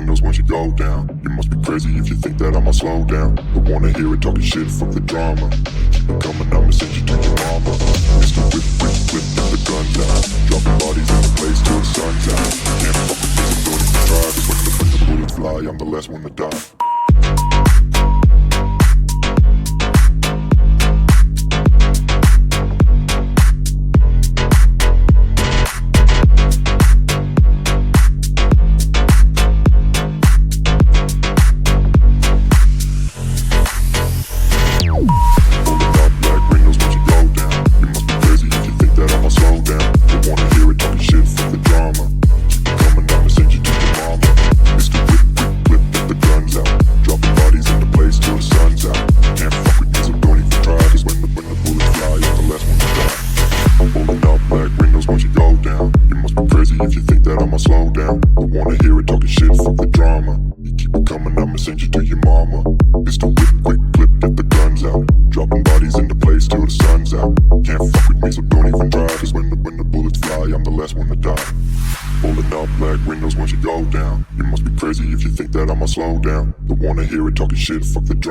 windows once you go down. You must be crazy if you think that I'ma slow down. Don't wanna hear it talking shit, fuck the drama. Keep it coming, I'ma send you to your mama. Mr. Whip, whip, whip, get the guns out. Dropping bodies in the place till the sun's out. Can't fuck with me, so don't even try. Cause when the bullets fly, I'm the last one to die. If you think that I'ma slow down, don't wanna hear it talking shit, fuck the drama. You keep it coming, I'ma send you to your mama. Mr. Whip, quick clip, get the guns out. Dropping bodies into place till the sun's out. Can't fuck with me, so don't even try. Cause when the bullets fly, I'm the last one to die. Pulling up black windows once you go down. You must be crazy if you think that I'ma slow down. Don't wanna hear it talking shit, fuck the drama.